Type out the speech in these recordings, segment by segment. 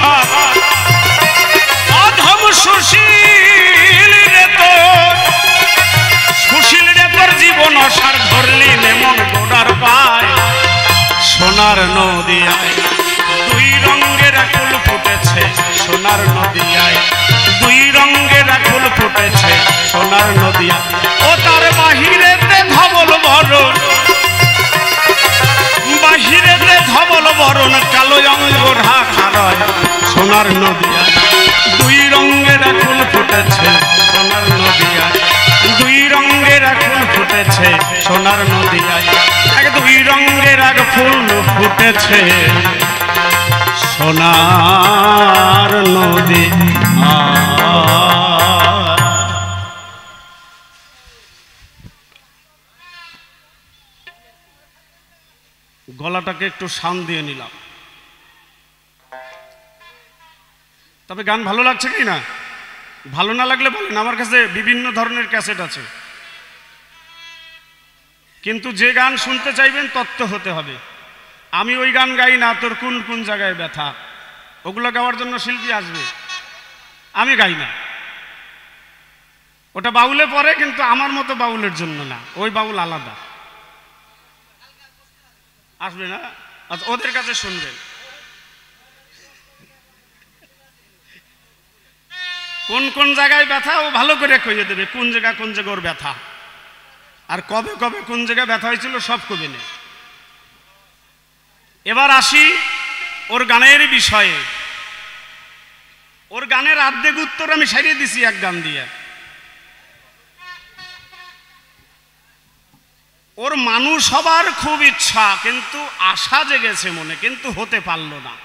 সংসার অধম সুশীল রে তোর, সুশীল রে তোর জীবন অসার ধরলি নেমন গোড়ার পায়। সোনার নদিয়ায় দুই রঙের ফুল ফুটেছে, সোনার নদিয়ায় দুই রঙের ফুল ফুটেছে, সোনার নদিয়ায়। ও তার বাহিরেতে ধবল বরণ, বাহিরেতে ধবল বরণ, কালো অঙ্গ ঢাকা রয়। সোনার নদিয়ায় দুই রঙের ফুল ফুটেছে, সোনার নদিয়ায় দুই রঙের ফুল ফুটেছে, সোনার নদিয়ায় এক দুই রঙের এক ফুল ফুটেছে, সোনার নদী। গলাটাকে একটু শান দিয়ে নিলাম। তবে গান ভালো লাগছে কি না? ভালো না লাগলে বলেন, আমার কাছে বিভিন্ন ধরনের ক্যাসেট আছে, কিন্তু যে গান শুনতে চাইবেন তত্ত্ব হতে হবে। আমি ওই গান গাই না, তোর কোন কোন জায়গায় ব্যথা, ওগুলো গাওয়ার জন্য শিল্পী আসবে, আমি গাই না। ওটা বাউলে পড়ে, কিন্তু আমার মতো বাউলের জন্য না, ওই বাউল আলাদা আসবে না। আচ্ছা, ওদের কাছে শুনবেন কোন কোন জায়গায় ব্যথা, ও ভালো করে কইয়ে দেবে কোন জায়গা ওর ব্যথা, আর কবে কবে কোন জায়গায় ব্যথা হয়েছিল সব কবে নেই। এবার আসি ওর গানের বিষয়ে। ওর গানের অর্ধেক উত্তর আমি সারিয়ে দিছি এক গান দিয়ে। ওর মানুষ হবার খুব ইচ্ছা, কিন্তু আশা জেগেছে মনে, কিন্তু হতে পারল না।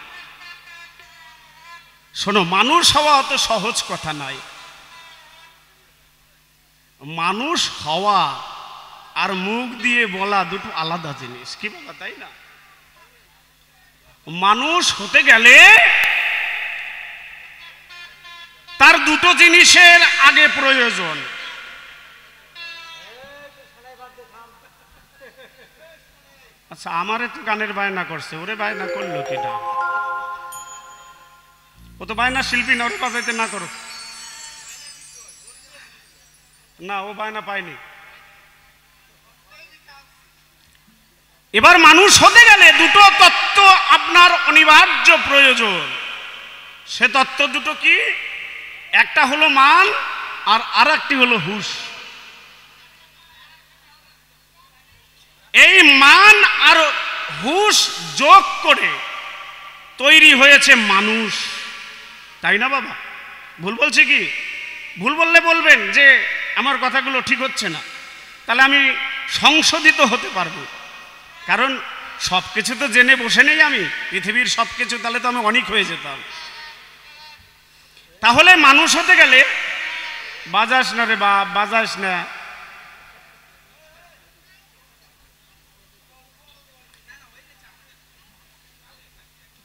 শোনো, মানুষ হওয়া অত সহজ কথা নয়। মানুষ হওয়া আর মুখ দিয়ে বলা দুটো আলাদা জিনিস, কি বলা, তাই না? মানুষ হতে গেলে তার দুটো জিনিসের আগে প্রয়োজন। আচ্ছা, আমার একটু গানের বায়না করছে, ওরে বায়না করলো কিনা? ও তো বায়না শিল্পী না, ওরে বাজাইতে না করো না, ও বায়না পায়নি। এবার মানুষ হতে গেলে দুটো তত্ত্ব আপনার অনিবার্য প্রয়োজন। সে তত্ত্ব দুটো কি? একটা হলো মান, আর আরেকটি হলো হুঁশ। এই মান আর হুঁশ যোগ করে তৈরি হয়েছে মানুষ, তাই না বাবা? ভুল বলছি কি? ভুল বললে বলবেন যে আমার কথাগুলো ঠিক হচ্ছে না, তাহলে আমি সংশোধিত হতে পারবো। কারণ সব কিছু তো জেনে বসে নেই আমি, পৃথিবীর সব কিছু, তাহলে তো আমি অনেক হয়ে যেতাম। তাহলে মানুষ হতে গেলে, বাজাস না রে বাপ, বাজাস না,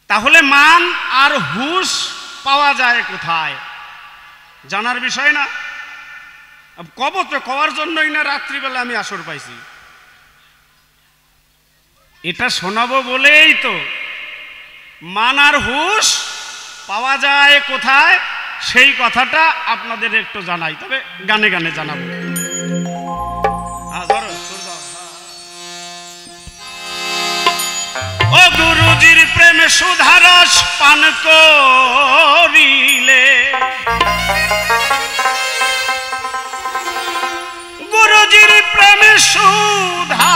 তাহলে মান আর হুঁশ পাওয়া যায় কোথায়? জানার বিষয় না? কব তো কওয়ার জন্যই না রাত্রিবেলা আমি আসর পাইছি, এটা শোনাবো বলেই তো। মান আর হুঁশ পাওয়া যায় কোথায়, সেই কথাটা আপনাদের একটু জানাই, তবে গানে গানে জানাবো। ও গুরুজির প্রেমে সুধারস পান করিলে, গুরুজির প্রেমে সুধা,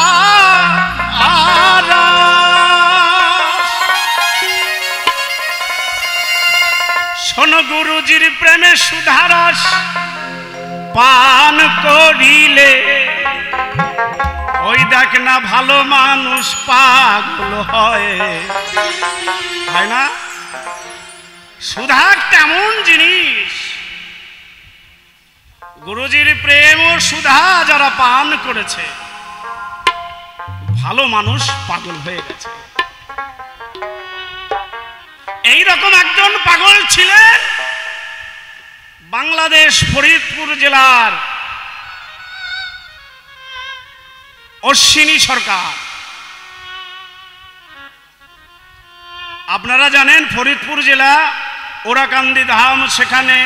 শোনো গুরুজির প্রেমে সুধারস পান করিলে, ওই দেখ না ভালো মানুষ পাগল হয়, হয় না? সুধা তেমন জিনিস, গুরুজির প্রেম ও সুধা যারা পান করেছে, ভালো মানুষ পাগল হয়ে গেছে। এইরকম একজন পাগল ছিলেন বাংলাদেশ ফরিদপুর জেলার অশ্বিনী সরকার। আপনারা জানেন ফরিদপুর জেলা ওরাকান্দি ধাম, সেখানে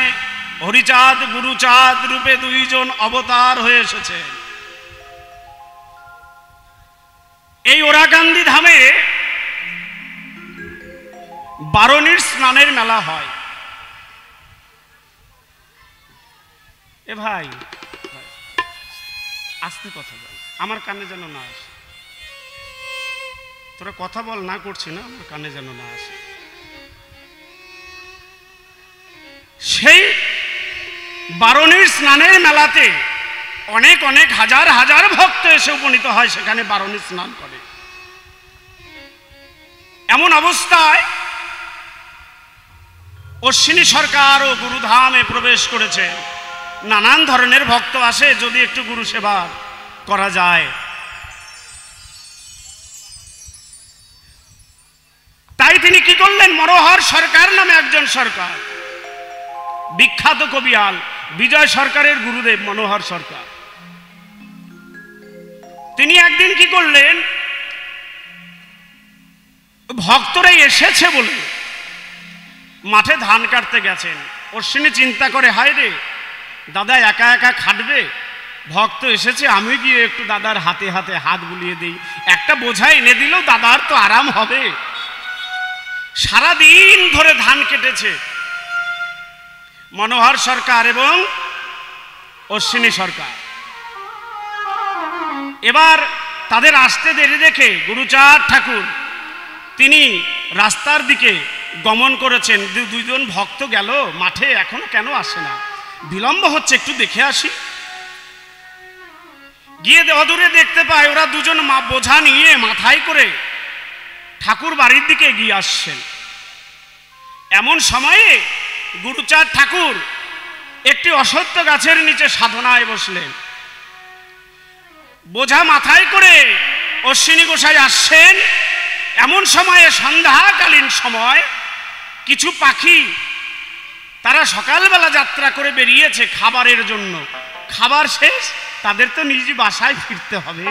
হরিচাঁদ গুরুচাঁদ রূপে দুইজন অবতার হয়ে এসেছে। এই ওরাকান্দি ধামে বারণীর স্নানের মেলা হয়। এ ভাই আস্তে কথা বল, আমার কানে যেন না আসে। তোরা কথা বল, না করছি না, আমার কানে যেন না আসে। সেই বারণীর স্নানের মেলাতে অনেক অনেক হাজার হাজার ভক্ত এসে উপনীত হয়, সেখানে বারণী স্নান করে। এমন অবস্থায় অশ্বিনী সরকার ও গুরুধামে প্রবেশ করেছে। নানান ধরনের ভক্ত আসে, যদি একটু গুরু সেবা করা যায়। তাই তিনি কি করলেন, মনোহর সরকার নামে একজন সরকার, বিখ্যাত কবিয়াল বিজয় সরকারের গুরুদেব মনোহর সরকার, তিনি একদিন কি করলেন, ভক্তরা এসেছে বলে মাঠে ধান কাটতে গেছেন। অশ্বিনী চিন্তা করে, হায় রে দাদা একা একা খাটবে, ভক্ত এসেছে, আমি গিয়ে একটু দাদার হাতে হাতে হাত বুলিয়ে দিই, একটা বোঝা এনে দিলেও দাদার তো আরাম হবে। সারাদিন ধরে ধান কেটেছে মনোহর সরকার এবং অশ্বিনী সরকার। এবার তাদের আসতে দেরি দেখে গুরুচাঁদ ঠাকুর তিনি রাস্তার দিকে গমন করেছেন। দুইজন ভক্ত গেল মাঠে, এখনো কেন আসে না, বিলম্ব হচ্ছে, একটু দেখে আসি। গিয়ে অদূরে দেখতে পায় ওরা দুজন বোঝা নিয়ে মাথায় করে ঠাকুর বাড়ির দিকে এগিয়ে আসছেন। এমন সময়ে গুরুচাঁদ ঠাকুর একটি অশ্বত্থ গাছের নিচে সাধনায় বসলেন। বোঝা মাথায় করে অশ্বিনী গোসাই আসছেন। এমন সময়ে সন্ধ্যাকালীন সময় কিছু পাখি তারা সকালবেলা যাত্রা করে বেরিয়েছে খাবারের জন্য। খাবার শেষ, তাদের তো নিজ বাসায় ফিরতে হবে।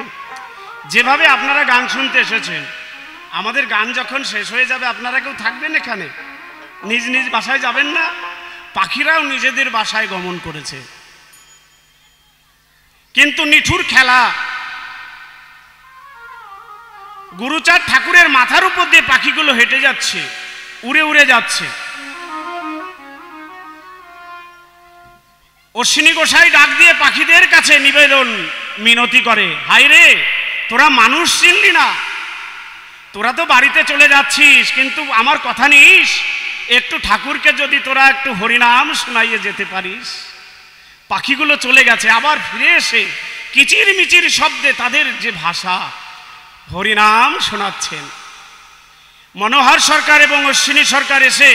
যেভাবে আপনারা গান শুনতে এসেছেন, আমাদের গান যখন শেষ হয়ে যাবে আপনারা কেউ থাকবেন এখানে, নিজ নিজ বাসায় যাবেন না? পাখিরাও নিজেদের বাসায় গমন করেছে। কিন্তু নিঠুর খেলা, গুরুচাঁদ ঠাকুরের মাথার উপর দিয়ে পাখিগুলো হেঁটে যাচ্ছে, উড়ে উড়ে যাচ্ছে। অশ্বিনী গোসাই ডাক দিয়ে পাখিদের কাছে নিবেদন মিনতি করে, হায় রে তোরা মানুষ চিনলি না, তোরা তো বাড়িতে চলে যাচ্ছিস, কিন্তু আমার কথা নিস, একটু ঠাকুরকে যদি তোরা একটু হরিনাম শোনাইয়ে যেতে পারিস। পাখিগুলো চলে গেছে, আবার ফিরে এসে কিচির মিচির শব্দে তাদের যে ভাষা হরিনাম শোনাচ্ছেন। মনোহর সরকার এবং অশ্বিনী সরকার এসে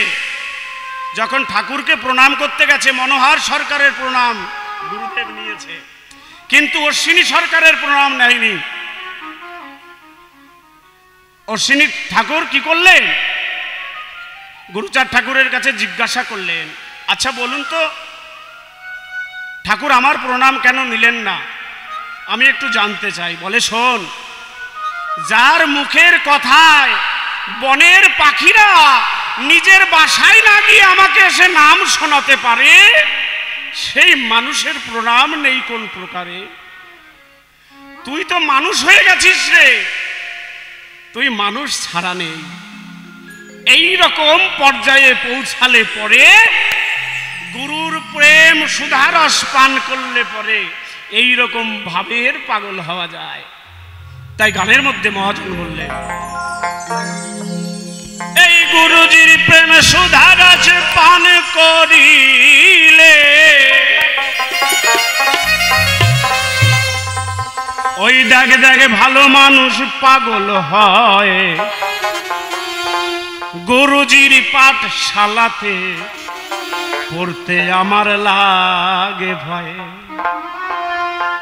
যখন ঠাকুরকে প্রণাম করতে গেছে, মনোহর সরকারের প্রণাম গুরুদেব নিয়েছে, কিন্তু অশ্বিনী সরকারের প্রণাম নেয়নি। অশ্বিনী ঠাকুর কি করলেন, গুরুচাঁদ ঠাকুরের কাছে জিজ্ঞাসা করলেন, আচ্ছা বলুন তো ঠাকুর আমার প্রণাম কেন নিলেন না, আমি একটু জানতে চাই। বলে, শোন, যার মুখের কথায় বনের পাখিরা নিজের বাসায় না গিয়ে আমাকে এসে নাম শোনাতে পারে, সেই মানুষের প্রণাম নেই কোন প্রকারে। তুই তো মানুষ হয়ে গেছিস রে, তুই মানুষ ছাড়া নেই। এই রকম পর্যায়ে পৌঁছালে পরে, গুরুর প্রেম সুধারস পান করলে পরে এই রকম ভাবের পাগল হওয়া যায়। তাই গানের মধ্যে মহাজন বললেন, এই গুরুজির প্রেম সুধারস পান করিলে ওই দেখে দেখে ভালো মানুষ পাগল হয়। গুরুজির পাঠশালাতে পড়তে আমার লাগে ভয়।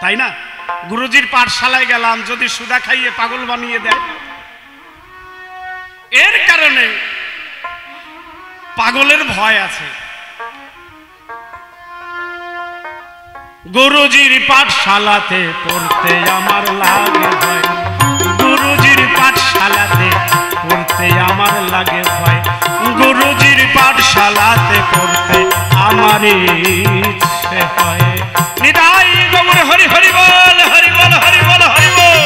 তাই না, গুরুজির পাঠশালায় গেলাম, যদি সুদা খাইয়ে পাগল বানিয়ে দেয়, এর কারণে পাগলের ভয় আছে। গুরুজির পাঠশালাতে পড়তে আমার লাগে ভয়, গুরুজির পাঠশালাতে পড়তে আমার লাগে ভয়, গুরুজির পাঠশালাতে ইচ্ছে হয়। নিতাই গৌর হরি হরি বল, হরি বল, হরি বল, হরি বল।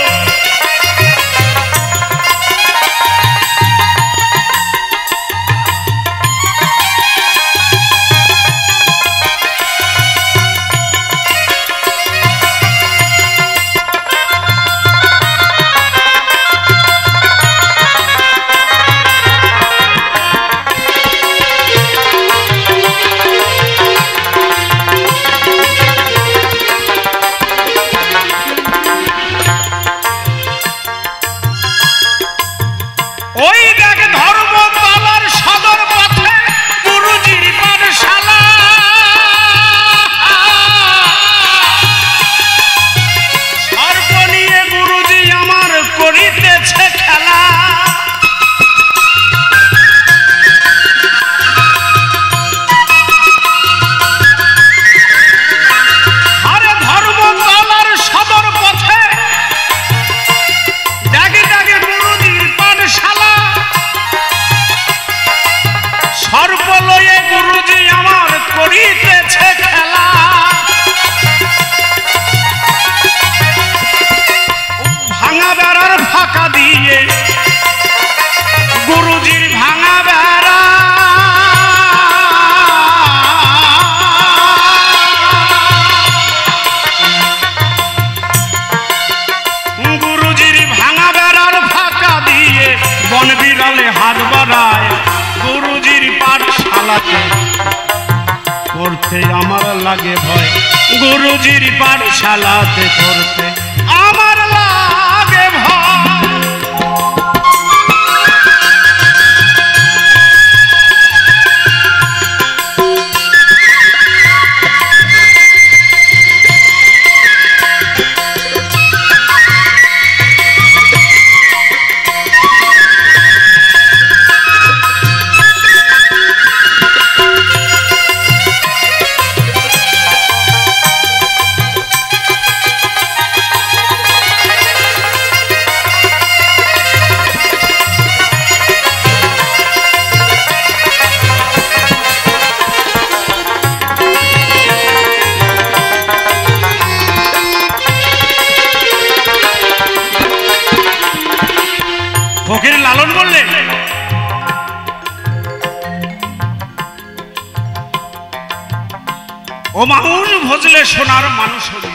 পড়তে আমার লাগে ভয়, গুরুজির পাঠশালাতে পড়তে আমার লাগে ভয়। ফকির লালন বললেন, ও মানুষ ভজলে সোনার মানুষ হবি।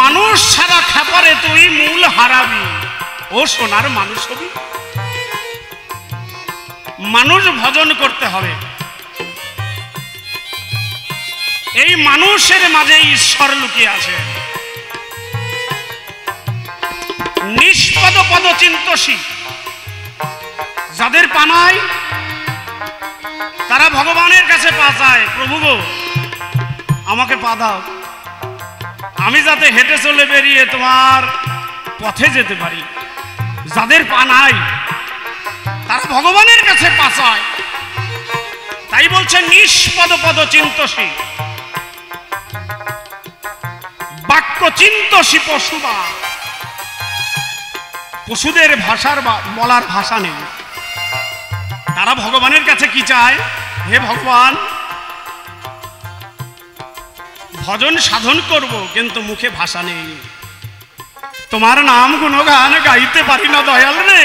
মানুষ ছাড়া খেপারে তুই মূল হারাবি, ও সোনার মানুষ হবি। মানুষ ভজন করতে হবে। এই মানুষের মাঝে ঈশ্বর লুকিয়ে আছে। নিষ্পদ পদচিন্তসী যাদের পানায়, তারা ভগবানের কাছে পা চায়, প্রভু গো আমাকে পা দাও, আমি যাতে হেঁটে চলে বেরিয়ে তোমার পথে যেতে পারি। যাদের পা নাই তারা ভগবানের কাছে পা চায়। তাই বলছে নিষ্পদ পদচিন্তসী, বাক্য চিন্তসী পশুবা। পশুদের ভাষার বলার ভাষা নেই, তারা ভগবানের কাছে কি চায়, হে ভগবান ভজন সাধন করব কিন্তু মুখে ভাষা নেই, তোমার নাম গুণগান গাইতে পারি না দয়াল রে।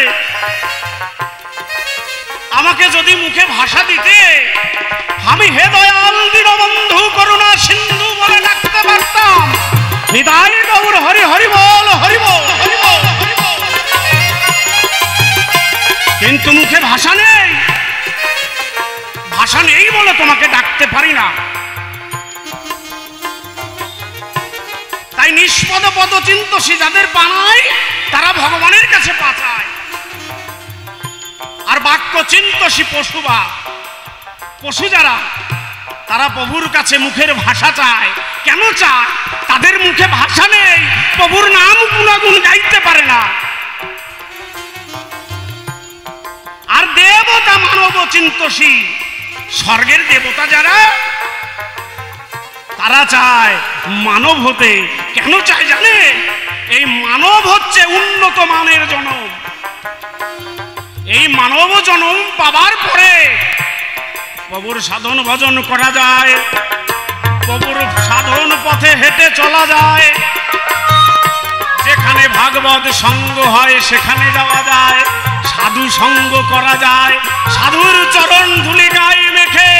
আমাকে যদি মুখে ভাষা দিতে, আমি হে দয়াল দীনবন্ধু করুণা সিন্ধু বলে ডাকতে পারতাম। নিতাই গৌর হরি হরি বল, হরি বল, হরি বল। কিন্তু মুখে ভাষা নেই, ভাষা নেই বলে তোমাকে ডাকতে পারি না। তাই নিষ্পদ পদচিন্তসী যাদের পানায়, তারা ভগবানের কাছে পা চায়। আর বাক্য চিন্তসী পশুবা, পশু যারা, তারা প্রভুর কাছে মুখের ভাষা চায়। কেন চায়? তাদের মুখে ভাষা নেই, প্রভুর নাম গুণাগুণ গাইতে পারে না। আর দেবতা মানব চিন্তসী, স্বর্গের দেবতা যারা, তারা চায় মানব হতে। কেন চায় জানে? এই মানব হচ্ছে উন্নত মানের জনম। এই এই মানব জন্ম পাবার পরে প্রভুর সাধন ভজন করা যায়, প্রভুর সাধন পথে হেঁটে চলা যায়, যেখানে ভাগবত সঙ্গ হয় সেখানে যাওয়া যায়, সাধু সঙ্গ করা যায়, সাধুর চরণ ধুলি গায়ে মেখে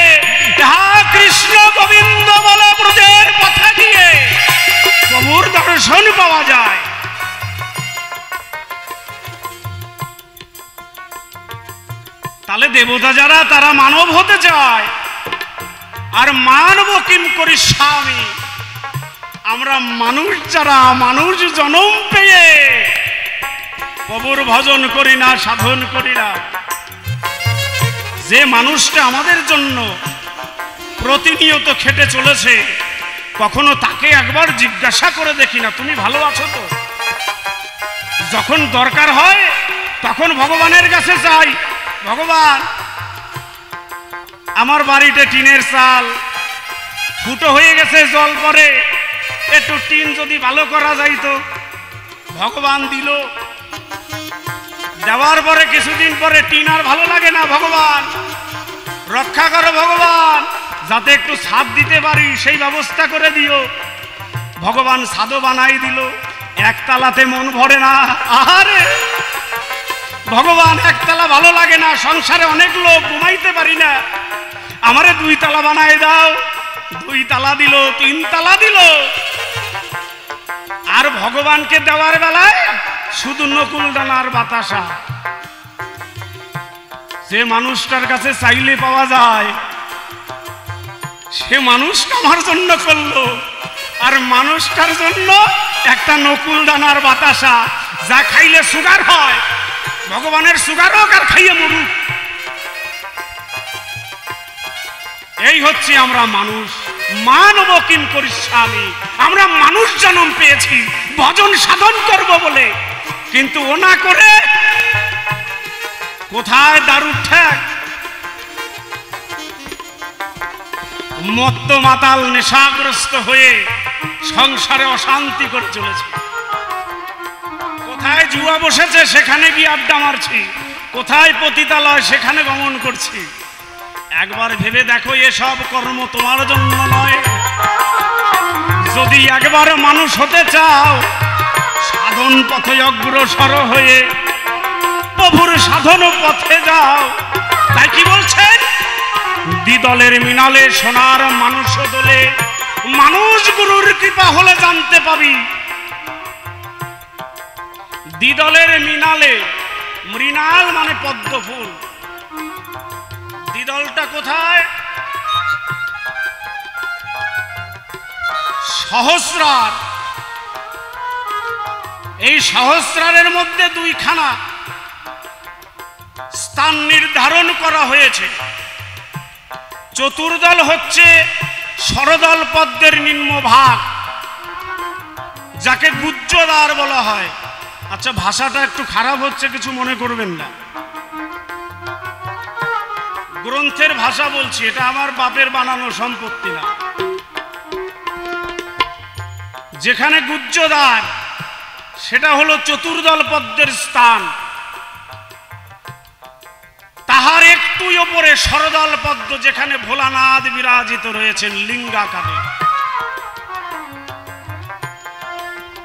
হা কৃষ্ণ গোবিন্দ বলে ব্রজের পথে গিয়ে প্রভুর দর্শন পাওয়া যায়। তাহলে দেবতা যারা তারা মানব হতে চায়, আর মানব কিম করি স্বামী, আমরা মানুষ যারা মানুষ জন্ম পেয়ে প্রভুর ভজন করি না, সাধন করি না, যে মানুষটা আমাদের জন্য প্রতিনিয়ত খেটে চলেছে কখনো তাকে একবার জিজ্ঞাসা করে দেখি না, তুমি ভালো আছো তো? যখন দরকার হয় তখন ভগবানের কাছে চাই, ভগবান আমার বাড়িতে টিনের চাল ফুটো হয়ে গেছে, জল পরে, একটু টিন যদি ভালো করা যাইতো। ভগবান দিল, দেওয়ার পরে কিছুদিন পরে টিন আর ভালো লাগে না, ভগবান রক্ষা করো, ভগবান যাতে একটু ছাদ দিতে পারি সেই ব্যবস্থা করে দিও। ভগবান ছাদও বানাই দিল, একতলাতে মন ভরে না, আরে ভগবান একতলা ভালো লাগে না, সংসারে অনেক লোক, ঘুমাইতে পারি না, আমারে 2 তলা বানাই দাও। 2 তলা দিল, 3 তলা দিল। আর ভগবানকে দেওয়ার বেলায় শুধু নকুল দানার বাতাসা। যে মানুষটার কাছে চাইলে পাওয়া যায় সে মানুষটা আমার জন্য করলো, আর মানুষটার জন্য একটা নকুল দানার বাতাসা, যা খাইলে সুগার হয়, ভগবানের সুগার হোক আর খাইয়ে মরুক। এই হচ্ছে আমরা মানুষ, মানব কিম করিষ্যামি, আমরা মানুষ জন্ম পেয়েছি ভজন সাধন করব বলে, কিন্তু ও না করে কোথায় দারুর ঠেক, মত্ত মাতাল নেশাগ্রস্ত হয়ে সংসারে অশান্তি করে চলেছে। কোথায় জুয়া বসেছে সেখানে গিয়ে আড্ডা মারছি, কোথায় পতিতালয় সেখানে গমন করছি। একবার ভেবে দেখো, এসব কর্ম তোমার জন্য নয়। যদি একবার মানুষ হতে চাও, সাধন পথে অগ্রসর হয়ে প্রভুর সাধন পথে যাও। তাই কি বলছেন, দ্বিদলের মিনালে সোনার মানুষ দোলে, মানুষ গুরুর কৃপা হলে জানতে পাবি। দ্বিদলের মিনালে, মৃণাল মানে পদ্ম ফুল, দ্বিদলটা কোথায়? সহস্রার। এই সহস্রারের মধ্যে 2খানা স্থান নির্ধারণ করা হয়েছে। চতুর্দল হচ্ছে সরদল পদ্মের নিম্ন ভাগ, যাকে গুজ্জদ্বার বলা হয়। আচ্ছা, ভাষাটা একটু খারাপ হচ্ছে, কিছু মনে করবেন না, গ্রন্থের ভাষা বলছি, এটা আমার বাপের বানানো সম্পত্তি না। যেখানে গুজ্জদ্বার সেটা হলো চতুর্দল পদ্মের স্থান, তাহার একটু উপরে সরদল পদ্ম, যেখানে ভোলানাথ বিরাজিত রয়েছেন লিঙ্গাকারে,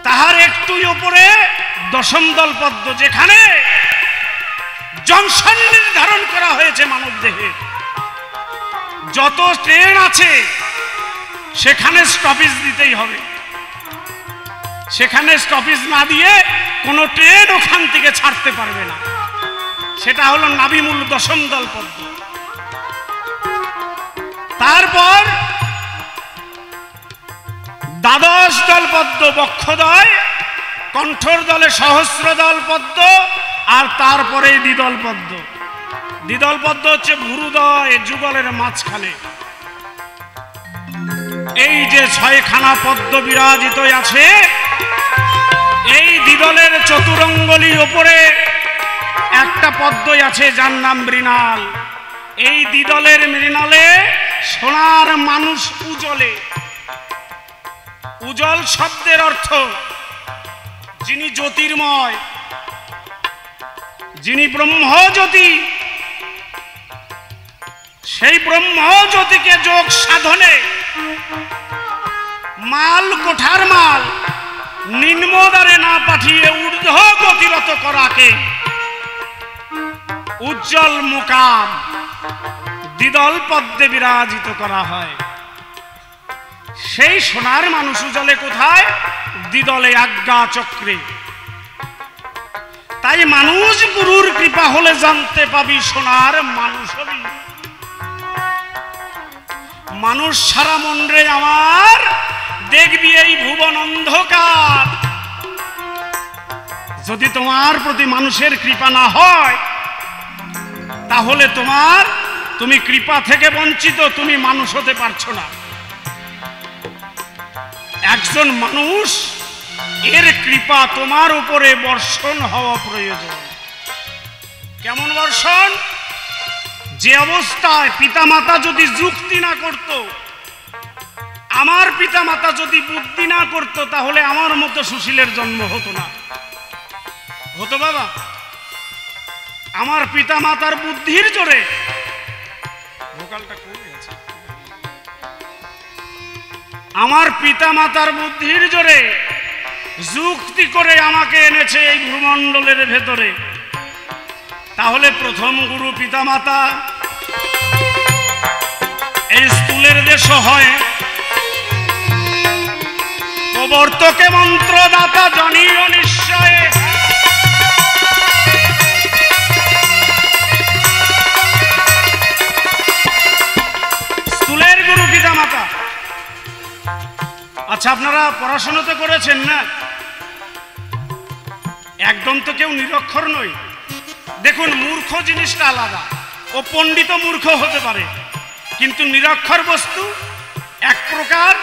তাহার একটু উপরে দশম দল পদ্ম, যেখানে জংশন নির্ধারণ করা হয়েছে মানব দেহে। যত ট্রেন আছে সেখানে স্টপেজ দিতেই হবে, সেখানে স্টপেজ না দিয়ে কোনো ট্রেন ওখান থেকে ছাড়তে পারবে না। সেটা হলো নাভিমূল দশম দল পদ্ম। তারপর দ্বাদশ দল পদ্ম বক্ষদয়, কণ্ঠর দলে সহস্র দল পদ্ম, আর তারপরে দ্বিদল পদ্ম। দ্বিদল পদ্ম হচ্ছে ভুরুদয় যুগলের মাঝখানে। এই যে 6খানা পদ্ম বিরাজিত আছে, এই দ্বিদলের চতুরঙ্গলির উপরে একটা পদ্মই আছে যার নাম মৃণাল। এই দ্বিদলের মৃণালে সোনার মানুষ উজলে। উজ্জ্বল শব্দের অর্থ যিনি জ্যোতির্ময়, যিনি ব্রহ্মজ্যোতি, সেই ব্রহ্মজ্যোতিকে যোগ সাধনে মাল কোঠার মাল নিম্নদ্বারে না পাঠিয়ে ঊর্ধ্ব গতিরত করাকে উজ্জ্বল মুকাম দ্বিদল পদ্মে বিরাজিত করা হয়। সেই সোনার মানুষ উজ্জ্বলে কোথায়? দ্বিদলে আজ্ঞা চক্রে। তাই মানুষ গুরুর কৃপা হলে জানতে পাবি সোনার মানুষ হবি। মানুষ সারা মন্ডে আমার দেখবি এই ভুবন অন্ধকার। যদি তোমার প্রতি মানুষের কৃপা না হয় তাহলে তুমি কৃপা থেকে বঞ্চিত, তুমি মানুষ হতে পারছো না। একজন মানুষ এর কৃপা তোমার উপরে বর্ষণ হওয়া প্রয়োজন। কেমন বর্ষণ? যে অবস্থায় পিতামাতা যদি যুক্তি না করত, আমার পিতামাতা যদি বুদ্ধি না করত, তাহলে আমার মতো সুশীলের জন্ম হতো না। হতো বাবা? আমার পিতামাতার বুদ্ধির জোরে, ভোকালটা কমে গেছে, আমার পিতামাতার বুদ্ধির জোরে যুক্তি করে আমাকে এনেছে এই ভূমণ্ডলের ভেতরে। তাহলে প্রথম গুরু পিতামাতা। এই স্থূলের দেশ হয় প্রবর্তকে মন্ত্রদাতা জনিও নিশ্চয়ে। স্থূলের গুরু পিতামাতা। আচ্ছা, আপনারা পড়াশোনা তো করেছেন না? একদম তো কেউ নিরক্ষর নয়। দেখুন, মূর্খ জিনিসটা আলাদা। ও পণ্ডিত মূর্খ হতে পারে, কিন্তু নিরক্ষর বস্তু এক প্রকার।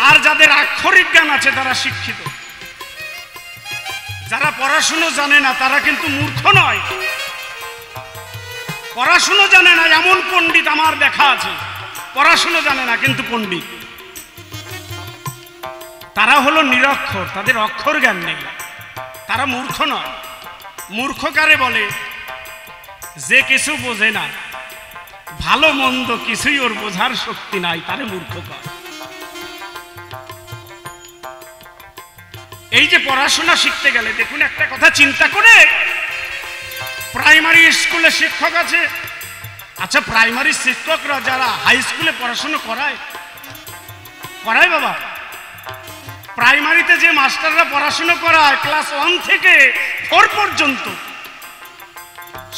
আর যাদের আক্ষরিক জ্ঞান আছে তারা শিক্ষিত। যারা পড়াশুনো জানে না তারা কিন্তু মূর্খ নয়। পড়াশুনো জানে না এমন পণ্ডিত আমার দেখা আছে, পড়াশুনো জানে না কিন্তু পণ্ডিত। তারা হলো নিরক্ষর, তাদের অক্ষর জ্ঞান নেই, তারা মূর্খ নয়। মূর্খ কারে বলে? যে কিছু বোঝে না, ভালো মন্দ কিছুই ওর বোঝার শক্তি নাই, তারে মূর্খ কয়। এই যে পড়াশোনা শিখতে গেলে দেখুন একটা কথা চিন্তা করে, প্রাইমারি স্কুলে শিক্ষক আছে। আচ্ছা, প্রাইমারি শিক্ষকরা যারা হাই স্কুলে পড়াশোনা করায় বাবা, প্রাইমারিতে যে মাস্টাররা পড়াশোনা করায় ক্লাস 1 থেকে 4 পর্যন্ত,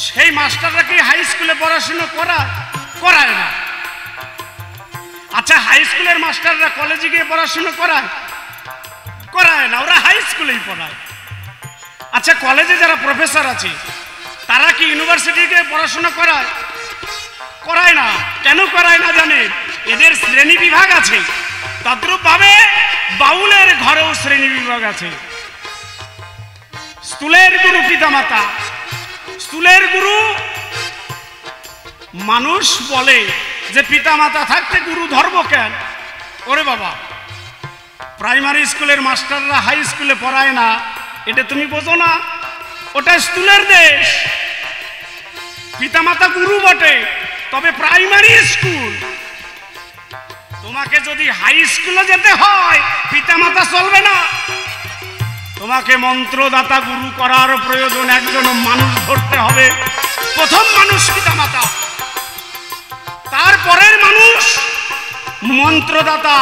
সেই মাস্টাররা কি হাই স্কুলে পড়াশোনা করায় না? আচ্ছা, হাই স্কুলের মাস্টাররা কলেজে গিয়ে পড়াশোনা করায় না, ওরা হাই স্কুলেই পড়ায়। আচ্ছা, কলেজে যারা প্রফেসর আছে তারা কি ইউনিভার্সিটি গিয়ে পড়াশোনা করায় না? কেন করায় না জানেন? এদের শ্রেণী বিভাগ আছে। তদ্রূপ ভাবে বাউলের ঘরেও শ্রেণী বিভাগ আছে। স্থূলের গুরু পিতামাতা। স্থূলের গুরু মানুষ বলে যে পিতামাতা থাকতে গুরু ধর্ম কেন? ওরে বাবা, প্রাইমারি স্কুলের মাস্টাররা হাই স্কুলে পড়ায় না, এটা তুমি বোঝো না? ওটা স্থূলের দেশ। পিতামাতা গুরু বটে, তবে প্রাইমারি স্কুল। তোমাকে যদি হাই স্কুলে যেতে হয় পিতামাতা চলবে না, তোমাকে মন্ত্রদাতা গুরু করার প্রয়োজন। একজন মানুষ ধরতে হবে। প্রথম মানুষ পিতামাতা, তারপরের মানুষ মন্ত্রদাতা।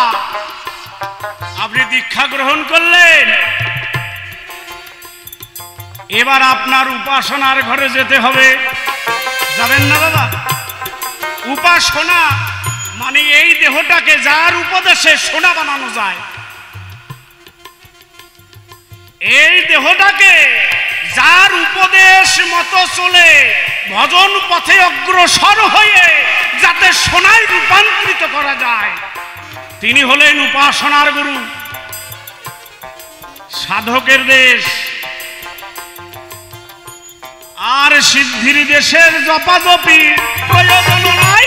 আপনি দীক্ষা গ্রহণ করলেন, এবার আপনার উপাসনার ঘরে যেতে হবে। যাবেন না বাবা? উপাসনা মানে এই দেহটাকে যার উপদেশে সোনা বানানো যায়, এই দেহটাকে যার উপদেশ মতো চলে ভজন পথে অগ্রসর হয়ে যাতে সোনায় রূপান্তরিত করা যায়, তিনি হলেন উপাসনার গুরু। সাধকের দেশ আর সিদ্ধির দেশের জপাজপি প্রয়োজন নাই।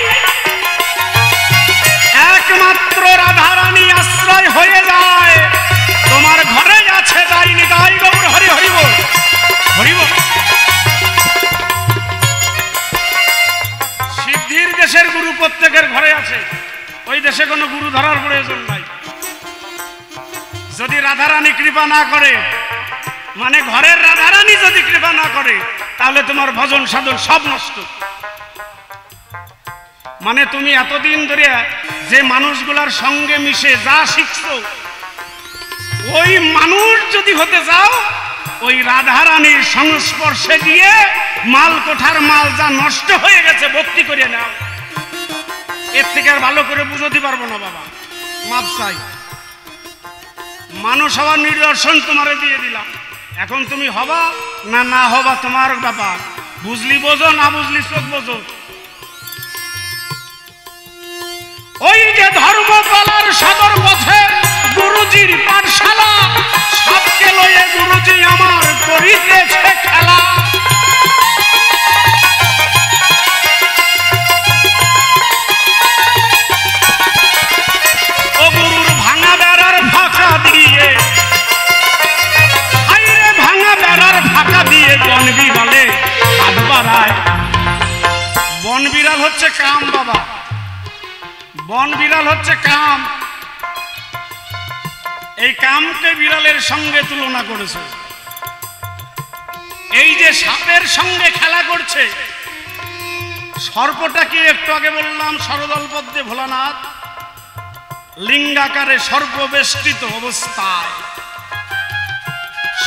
একমাত্র রাধারানী আশ্রয় হয়ে যায়। তোমার ঘরে আছে তাই নিতাই গৌর। হরি হরি বল, হরি বল। আছে, ওই দেশে কোনো গুরু ধরার প্রয়োজন নাই। যদি রাধারানী কৃপা না করে, মানে ঘরের রাধারানী যদি কৃপা না করে, তাহলে তোমার ভজন সাধন সব নষ্ট। মানে তুমি এতদিন ধরে যে মানুষগুলার সঙ্গে মিশে যা শিখছো, ওই মানুষ যদি হতে যাও, ওই রাধারানীর সংস্পর্শে গিয়ে মাল কোঠার মাল যা নষ্ট হয়ে গেছে ভক্তি করে নাও। এর থেকে আর ভালো করে বুঝতে পারবো না বাবা, মাপ চাই। মানুষ হওয়ার নিদর্শন তোমারে দিয়ে দিলাম, এখন তুমি হবা না না হবা তোমার ব্যাপার। বুঝলি বোঝো, না বুঝলি চোখ বোঝো। ওই যে ধর্মতলার সদর পথে গুরুজির পাঠশালা, সবকে লয়ে গুরুজি আমার করিতেছে খেলা। ও গুরুর ভাঙা বেড়ার ফাঁকা দিয়ে, হাইরে ভাঙা বেড়ার ফাঁকা দিয়ে বন বিড়ালে হাত বাড়ায়। বন বিড়াল হচ্ছে কাম বাবা, বন বিড়াল হচ্ছে কাম। এই কামকে বিড়ালের সঙ্গে তুলনা করেছে। এই যে সাপের সঙ্গে খেলা করছে, সর্পটাকে একটু আগে বললাম সরদল পদ্মে ভোলানাথ লিঙ্গাকারে সর্পবেষ্টিত অবস্থায়।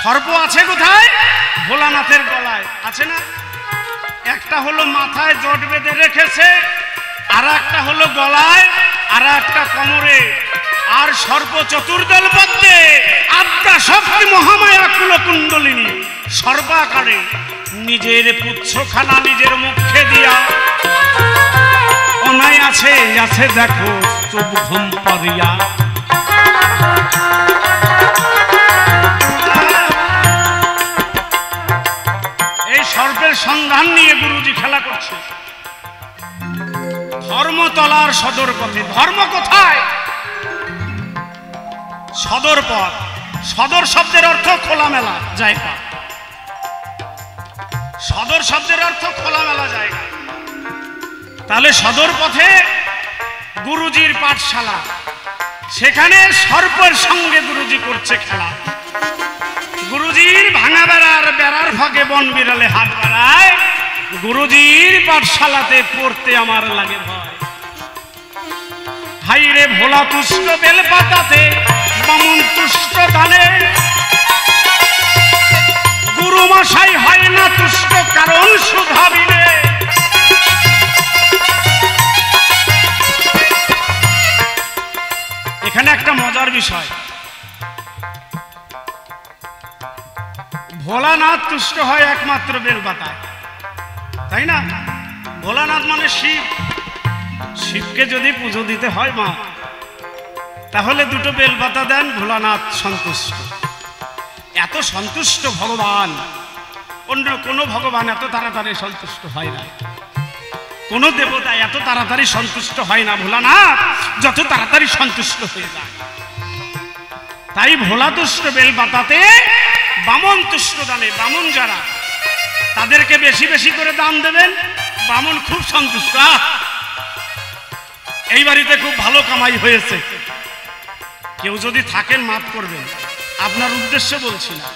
সর্প আছে কোথায়? ভোলানাথের গলায় আছে না? একটা হলো মাথায় জট বেঁধে রেখেছে, আর একটা হলো গলায়, আর একটা কোমরে। আর সর্প চতুর্দল পদ্মে আদ্যা শক্তি মহামায়া কুল কুণ্ডলিনী সর্বাকারে নিজের পুচ্ছখানা নিজের মুখে দিয়া অনায় আছে আছে দেখো চোখ ঘুম পারিয়া। এই সর্পের সন্ধান নিয়ে গুরুজি খেলা করছে ধর্মতলার সদর পথে। ধর্ম কোথায়? সদর পথ। সদর শব্দের অর্থ খোলামেলা জায়গা। সদর শব্দের অর্থ খোলামেলা জায়গা। তাহলে সদর পথে গুরুজির পাঠশালা, সেখানে সর্পের সঙ্গে গুরুজি করছে খেলা। গুরুজির ভাঙা বেড়ার ফাঁকে বন বিড়ালে হাত বাড়ায়। গুরুজির পাঠশালাতে পড়তে আমার লাগে ভয়। হাইরে ভোলা তুষ্ট বেলপাতাতে বামন তুষ্ট দানে, গুরু মশাই হয় না তুষ্ট কারণ সুধা বিনে। এখানে একটা মজার বিষয়, ভোলানাথ তুষ্ট হয় একমাত্র বেলপাতায়, তাই না? ভোলানাথ মানে শিব। শিবকে যদি পুজো দিতে হয় মা, তাহলে দুটো বেলপাতা দেন, ভোলানাথ সন্তুষ্ট। এত সন্তুষ্ট ভগবান, অন্য কোনো ভগবান এত তাড়াতাড়ি সন্তুষ্ট হয় না। কোন দেবতা এত তাড়াতাড়ি সন্তুষ্ট হয় না ভোলানাথ যত তাড়াতাড়ি সন্তুষ্ট হয়ে যায়। তাই ভোলা তুষ্ট বেলপাতাতে, বামন তুষ্ট দানে। বামন যারা, তাদেরকে বেশি বেশি করে দান দেবেন, বামন খুব সন্তুষ্ট। এই বাড়িতে খুব ভালো কামাই হয়েছে। কেউ যদি থাকেন মাফ করবেন, আপনার উদ্দেশ্য বলছি না,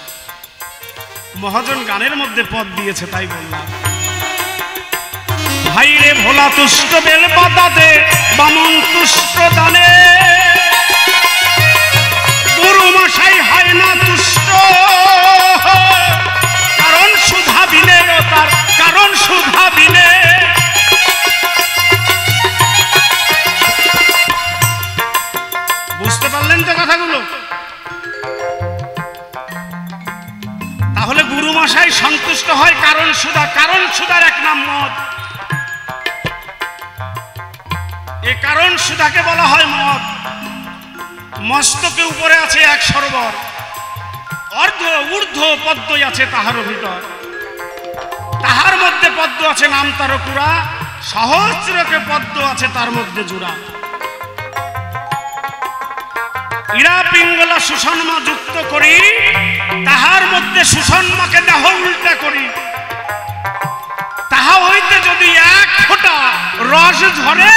মহাজন গানের মধ্যে পদ দিয়েছে তাই বললাম। ভাইরে ভোলা তুষ্ট বেলপাতাতে বামন তুষ্ট দানে, গুরু মশাই হয় না তুষ্ট কারণ সুধা বিনে, তার কারণ সুধা বিনে। বুঝতে পারলেন তো কথাগুলো? তাহলে গুরু মশাই সন্তুষ্ট হয় কারণ সুধা। কারণ সুধার এক নাম মদ। এই কারণ সুধাকে বলা হয় মদ। মস্তকে উপরে আছে এক সরোবর, অর্ধ ঊর্ধ্ব পদ্ম আছে তাহার ভিতর। তাহার মধ্যে পদ্ম আছে নাম তার কুড়া, সহস্রকে পদ্ম আছে তার মধ্যে জুড়া। ইরা পিঙ্গলা সুষন্মা যুক্ত করি, তাহার মধ্যে সুষন্মাকে দেহ উল্টা করি। তাহা হইতে যদি এক ফোঁটা রস ঝরে,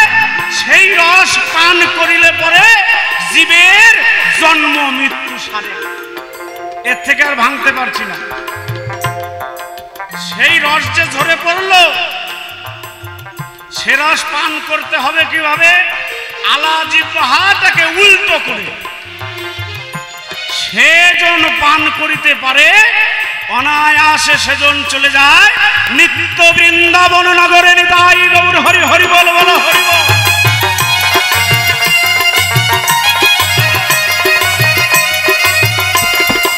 সে সেই রস পান করিলে পরে জীবের জন্ম মৃত্যু সারে, এর থেকে আর ভাঙতে পারছি না। সেই রস যে ঝরে পড়লো, সে রস পান করতে হবে কিভাবে? আলা জিহ্বাটাকে উল্টো করে। সেজন পান করিতে পারে, অনায়াসে সেজন চলে যায় নিত্য বৃন্দাবন নগরে। নিতাই গৌর হরি হরি বল, বল হরি বল।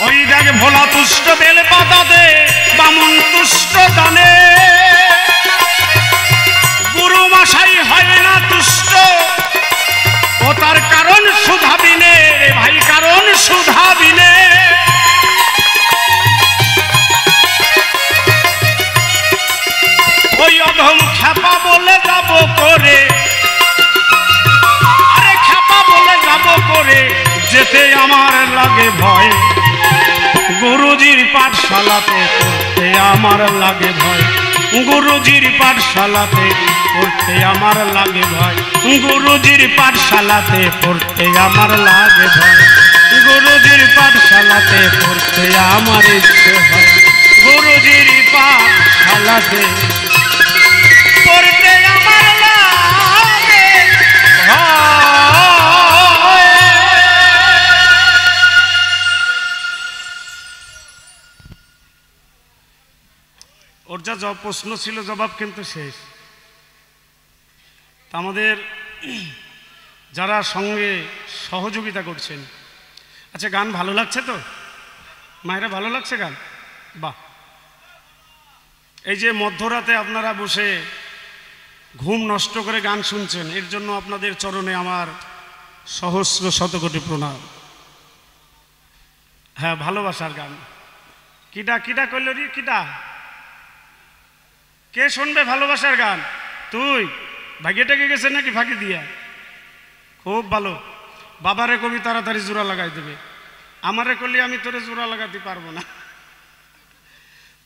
ওই দেখ ভোলা তুষ্ট বেল পাতাতে, বামন তুষ্ট দানে, গুরু মশাই হয় না তুষ্ট, ও তার কারণ সুধা বিনে রে ভাই, কারণ সুধা বিনে। ওই অধম খ্যাপা বলে যাব করে, আরে খ্যাপা বলে যাব করে, যেতে আমার লাগে ভয়, গুরুজির পাঠশালাতে পড়তে আমার লাগে ভয়, গুরুজির পাঠশালাতে পড়তে আমার লাগে ভয়, গুরুজির পাঠশালাতে পড়তে আমার লাগে ভয়, গুরুজির পাঠশালাতে পড়তে আমার ইচ্ছে হয়, গুরুজির পাঠশালাতে পড়তে আমার লাগে ভয়। ওর যা প্রশ্ন ছিল জবাব কিন্তু শেষ। আমাদের যারা সঙ্গে সহযোগিতা করছেন, আচ্ছা গান ভালো লাগছে তো? মায়েরা ভালো লাগছে গান? বাহ। এই যে মধ্যরাতে আপনারা বসে ঘুম নষ্ট করে গান শুনছেন, এর জন্য আপনাদের চরণে আমার সহস্র শতকোটি প্রণাম। হ্যাঁ, ভালোবাসার গান। কিটা কিটা কইল রে, কিটা কে শুনবে ভালোবাসার গান? তুই ভাগিয়েটাকে গেছে নাকি ফাঁকি দিয়া? খুব ভালো। বাবারে কবি তাড়াতাড়ি জোড়া লাগাই দেবে, আমারে করলে আমি তোরে জোড়া লাগাতে পারবো না।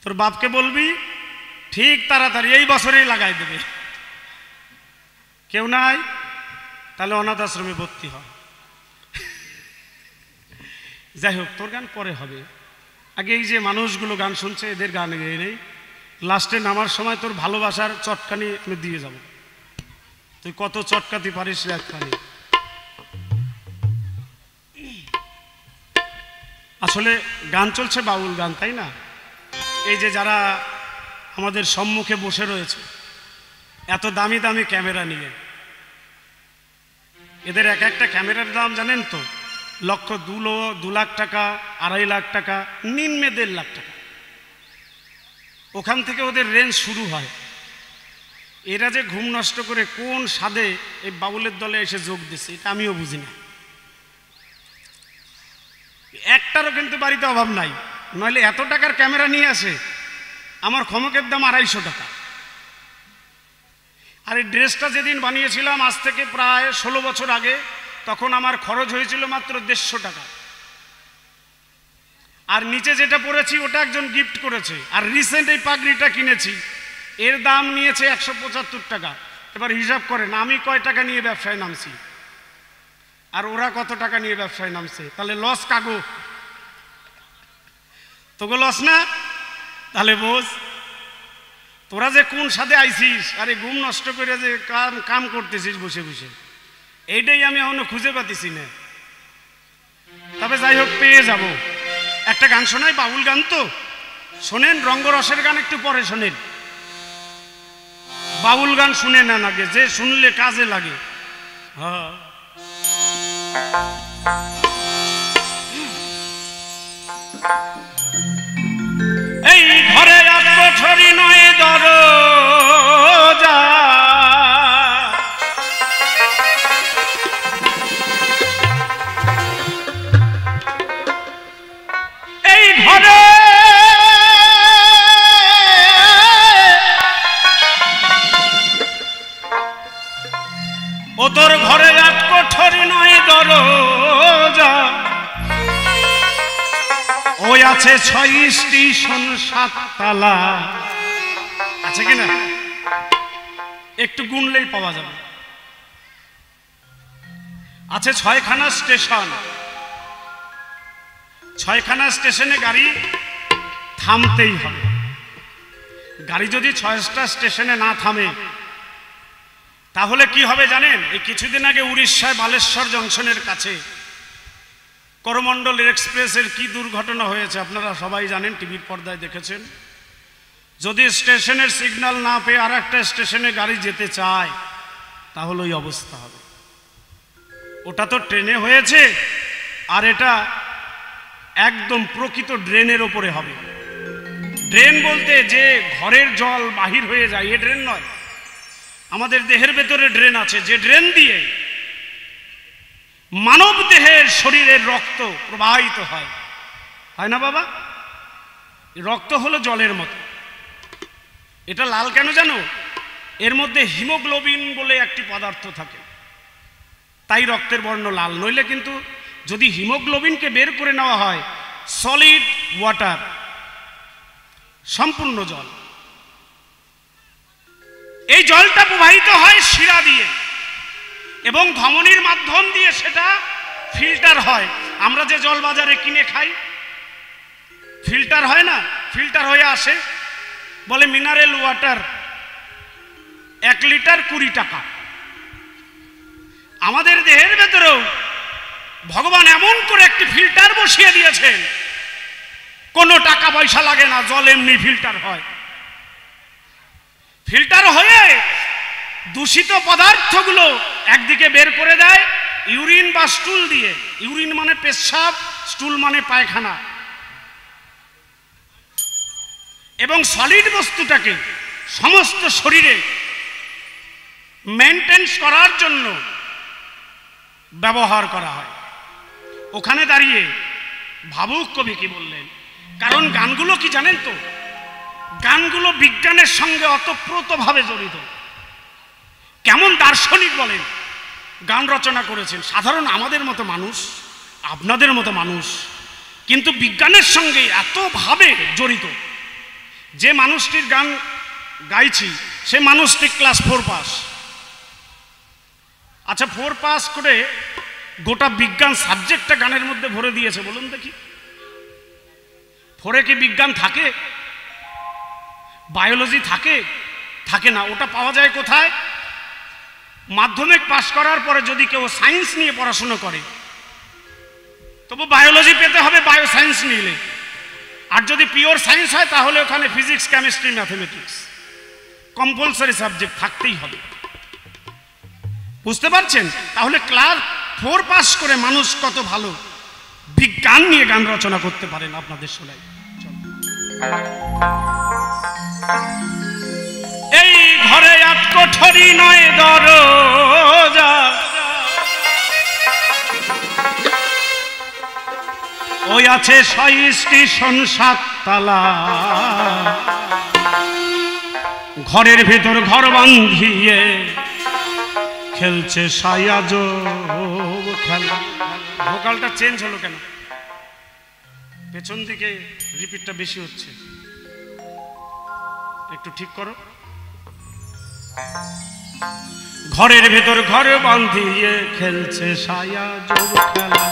তোর বাপকে বলবি ঠিক তাড়াতাড়ি এই বছরেই লাগাই দেবে। কেউ নাই, তাহলে অনাথ আশ্রমে ভর্তি হয়। যাই হোক, তোর গান পরে হবে, আগে এই যে মানুষগুলো গান শুনছে এদের গান গেয়ে নেই। লাস্টে নামার সময় তোর ভালোবাসার চটকানি আমি দিয়ে যাব, তুই কত চটকাতে পারিস একখানি। আসলে গান চলছে বাউল গান, তাই না? এই যে যারা আমাদের সম্মুখে বসে রয়েছে এত দামি দামি ক্যামেরা নিয়ে, এদের এক একটা ক্যামেরার দাম জানেন তো? লক্ষ 2 লাখ টাকা, 2.5 লাখ টাকা, নিম্নে 1.5 লাখ টাকা। ওখান থেকে ওদের রেঞ্জ শুরু হয়। এরা যে ঘুম নষ্ট করে কোন স্বাদে এই বাউলের দলে এসে যোগ দিচ্ছে, এটা আমিও বুঝি না। একটারও কিন্তু বাড়িতে অভাব নাই, নইলে এত টাকার ক্যামেরা নিয়ে আসে। আমার ক্ষমকের দাম 250 টাকা। আর এই ড্রেসটা যেদিন বানিয়েছিলাম আজ থেকে প্রায় 16 বছর আগে, তখন আমার খরচ হয়েছিল মাত্র 150 টাকা। আর নিচে যেটা পরেছি ওটা একজন গিফট করেছে। আর রিসেন্ট এই পাগড়িটা কিনেছি, এর দাম নিয়েছে 175 টাকা। এবার হিসাব করেন আমি কয় টাকা নিয়ে ব্যবসায় নামছি আর ওরা কত টাকা নিয়ে ব্যবসায় নামছে। তাহলে লস কাগো? তোকে লস না? তাহলে বোঝ তোরা যে কোন সাথে আইছিস, আরে ঘুম নষ্ট করে যে কাম করতেছিস বসে বসে, এইটাই আমি এখনো খুঁজে পাতিছি না। তবে যাই হোক, পেয়ে যাব। একটা গান শোনাই, বাউল গান তো শোনেন, রঙ্গরসের গান একটু পরে শোনেন। বাউল গান শুনে নেন আগে, যে শুনলে কাজে লাগে। হ্যাঁ, এই ঘরে এক কোঠরি নয় দরজা, এই ঘরে ও তোর ঘরে এক কোঠরি নয় দরজা, ওই আছে 6 স্টেশন 7 তালা। আছে কিনা? একটু গুনলেই পাওয়া যাবে। আছে 6খানা স্টেশন, 6খানা স্টেশনে গাড়ি থামতেই হবে। গাড়ি যদি 6টা স্টেশনে না থামে তাহলে কি হবে জানেন? এই কিছুদিন আগে উড়িষ্যায় বালেশ্বর জংশনের কাছে করমণ্ডল এক্সপ্রেসের কি দুর্ঘটনা হয়েছে আপনারা সবাই জানেন, টিভির পর্দায় দেখেছেন। যদি স্টেশনের সিগন্যাল না পেয়ে আর একটা স্টেশনে গাড়ি যেতে চায় তাহলে ওই অবস্থা হবে। ওটা তো ট্রেনে হয়েছে, আর এটা একদম প্রকৃত ড্রেনের ওপরে হবে। ড্রেন বলতে যে ঘরের জল বাহির হয়ে যায় এ ড্রেন নয়, আমাদের দেহের ভেতরে ড্রেন আছে, যে ড্রেন দিয়ে মানব দেহের শরীরের রক্ত প্রবাহিত হয়, হয় না বাবা? রক্ত হলো জলের মতো। এটা লাল কেন জানো? এর মধ্যে হিমোগ্লোবিন বলে একটি পদার্থ থাকে, তাই রক্তের বর্ণ লাল। নইলে কিন্তু যদি হিমোগ্লোবিনকে বের করে নেওয়া হয়, সলিড ওয়াটার, সম্পূর্ণ জল, এই জলটা প্রবাহিত হয় শিরা দিয়ে এবং ধমনীর মাধ্যম দিয়ে সেটা ফিল্টার হয়। আমরা যে জল বাজারে কিনে খাই ফিল্টার হয় না, ফিল্টার হয়ে আসে, বলে মিনারেল ওয়াটার, 1 লিটার 20 টাকা। আমাদের দেহের ভেতরেও ভগবান এমন করে একটি ফিল্টার বসিয়ে দিয়েছেন, কোনো টাকা পয়সা লাগে না, জল এমনি ফিল্টার হয়। ফিল্টার হয়ে দূষিত পদার্থগুলো একদিকে বের করে দেয় ইউরিন বা স্টুল দিয়ে। ইউরিন মানে পেশাব, স্টুল মানে পায়খানা। এবং সলিড বস্তুটাকে সমস্ত শরীরে মেইনটেন্স করার জন্য ব্যবহার করা হয়। ওখানে দাঁড়িয়ে ভাবুক কবি কি বললেন, কারণ গানগুলো কি জানেন তো, গানগুলো বিজ্ঞানের সঙ্গে অতপ্রতভাবে জড়িত। কেমন দার্শনিক বলেন গান রচনা করেছেন, সাধারণ আমাদের মতো মানুষ, আপনাদের মতো মানুষ, কিন্তু বিজ্ঞানের সঙ্গে এতভাবে জড়িত। যে মানুষটির গান গাইছি সে মানুষটি ক্লাস 4 পাস। আচ্ছা, 4 পাস করে গোটা বিজ্ঞান সাবজেক্টটা গানের মধ্যে ভরে দিয়েছে, বলুন দেখি। 4-এ কি বিজ্ঞান থাকে? বায়োলজি থাকে? থাকে না। ওটা পাওয়া যায় কোথায়? মাধ্যমিক পাশ করার পরে যদি কেউ সায়েন্স নিয়ে পড়াশোনা করে তবু বায়োলজি পেতে হবে বায়ো সায়েন্স নিলে, আর যদি পিওর সায়েন্স হয় তাহলে ওখানে physics, chemistry, mathematics compulsory subject থাকতেই হবে। বুঝতে পারছেন? তাহলে ক্লাস 4 পাস করে মানুষ কত ভালো বিজ্ঞান নিয়ে গান রচনা করতে পারেন, আপনাদের শোনাই। এই ঘরে 8 কোঠরি 9 দরজা, ওই আছে 6 স্টেশন 7 তালা, ঘরের ভেতর ঘর বাঁধিয়ে খেলছে সায়াজ খেলা। ভোকালটা চেঞ্জ হলো কেন? পেছন দিকে রিপিটটা বেশি হচ্ছে, একটু ঠিক করো। ঘরের ভেতর ঘর বাঁধিয়ে খেলছে সায়াজ খেলা,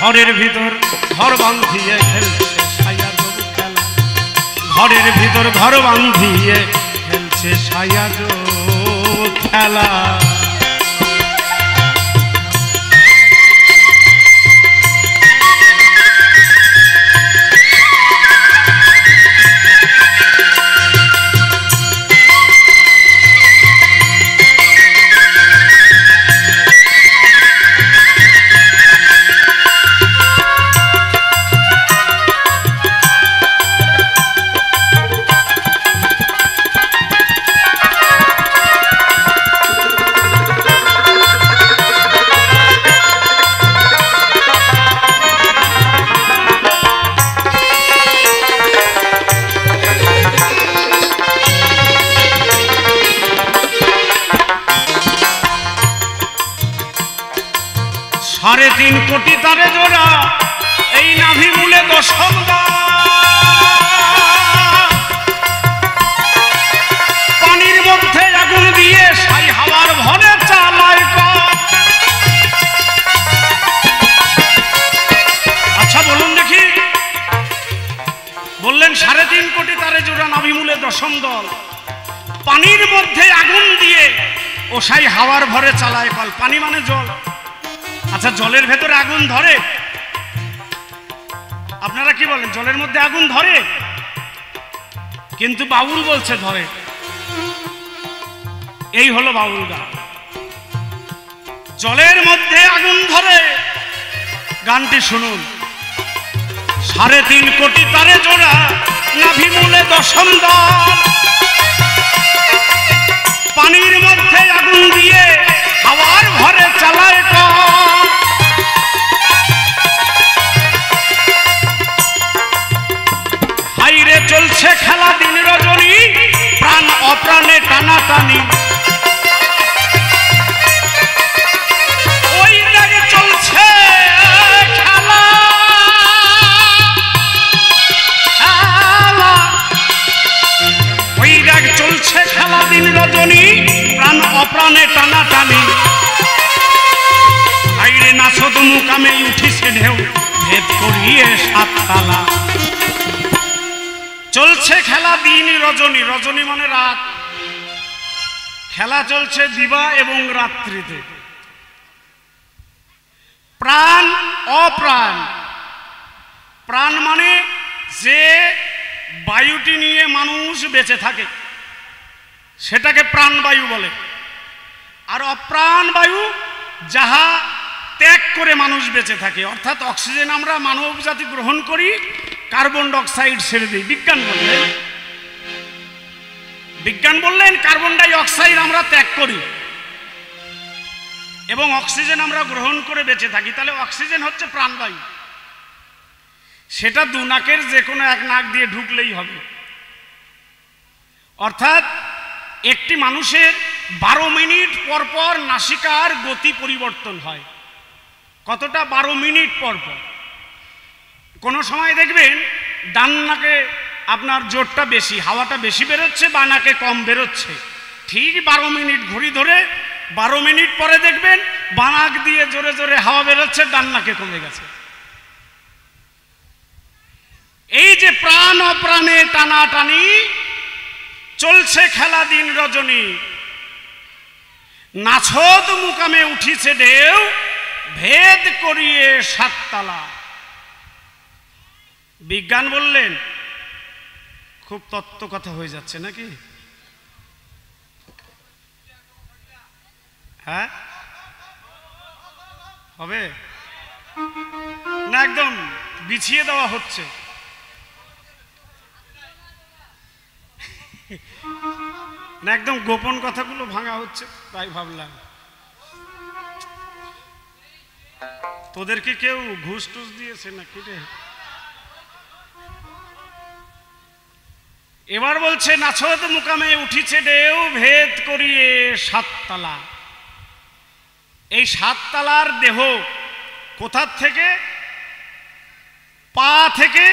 ঘরের ভিতর ঘর বাঁধিয়ে খেলছে সায়াজ খেলা, ঘরের ভিতর ঘর বাঁধিয়ে খেলছে সায়াজ খেলা। 3.5 কোটি তারে জোড়া, এই নাভি মূলে দশম পানির মধ্যে আগুন দিয়ে সাই হাওয়ার ভরে চালায়। আচ্ছা বলুন দেখি, বললেন 3.5 কোটি তারে জোড়া নাভি মূলে দশম দল, পানির মধ্যে আগুন দিয়ে ও সাই হাওয়ার ভরে চালায় কল। পানি মানে জল। আচ্ছা জলের ভেতরে আগুন ধরে? আপনারা কি বলেন, জলের মধ্যে আগুন ধরে? কিন্তু বাউল বলছে ধরে। এই হলো বাউল গান, জলের মধ্যে আগুন ধরে। গানটি শুনুন। 3.5 কোটি তারে জোড়া নাভি মূলে দশম দল, পানির মধ্যে আগুন দিয়ে হাওয়ার ভরে চালায় কল। হাইরে চলছে খেলা দিন রজনী, প্রাণ অপ্রাণে টানাটানি। ওই লাগে চলছে খেলা, ওই রাগ চলছে খেলা দিন রজনী, প্রাণ অপ্রাণে টানাটানি। হাইরে নাচদ মুকামে উঠিছে ঢেউ, ভেদ করিয়ে 7 তালা। চলছে খেলা দিন রজনী, রজনী মানে রাত। খেলা চলছে দিবা এবং রাত্রিতে। প্রাণ অপ্রাণ, প্রাণ মানে যে বায়ুটি নিয়ে মানুষ বেঁচে থাকে সেটাকে প্রাণবায়ু বলে। আর অপ্রাণ বায়ু যাহা ত্যাগ করে মানুষ বেঁচে থাকে, অর্থাৎ অক্সিজেন আমরা মানব জাতি গ্রহণ করি, কার্বন ডাই অক্সাইড ছেড়ে দিই। বিজ্ঞান বললেন কার্বন ডাই অক্সাইড আমরা ত্যাগ করি এবং অক্সিজেন আমরা গ্রহণ করে বেঁচে থাকি। তাহলে অক্সিজেন হচ্ছে প্রাণবায়ু। সেটা 2 নাকের যে কোনো এক নাক দিয়ে ঢুকলেই হবে। অর্থাৎ একটি মানুষের 12 মিনিট পর পর নাসিকার গতি পরিবর্তন হয়। কতটা? 12 মিনিট পর পর। কোনো সময় দেখবেন ডান নাকে আপনার জোরটা বেশি, হাওয়াটা বেশি বেরোচ্ছে, বা নাকে কম বেরোচ্ছে। ঠিক 12 মিনিট ঘড়ি ধরে 12 মিনিট পরে দেখবেন বাঁ নাক দিয়ে জোরে জোরে হাওয়া বেরোচ্ছে, ডান নাকে কমে গেছে। এই যে প্রাণ অপ্রাণে টানাটানি, চলছে খেলা দিন রজনী, নাছদ মুকামে উঠিছে ঢেউ, ভেদ করিয়ে 7 তালা। বিজ্ঞান বললেন খুব তত্ত্ব কথা হয়ে যাচ্ছে নাকি? হ্যাঁ হবে না, একদম বিছিয়ে দেওয়া হচ্ছে। না একদম গোপন কথাগুলো ভাঙা হচ্ছে, তাই ভাবলাম। তোদেরকে কেউ ঘুষ টুস দিয়েছে নাকি রে? এবার বলছে নাছদ মুকামে উঠিছে ঢেউ, ভেদ করিয়ে 7 তালা। এই 7 তালার দেহ কোথার থেকে? পা থেকে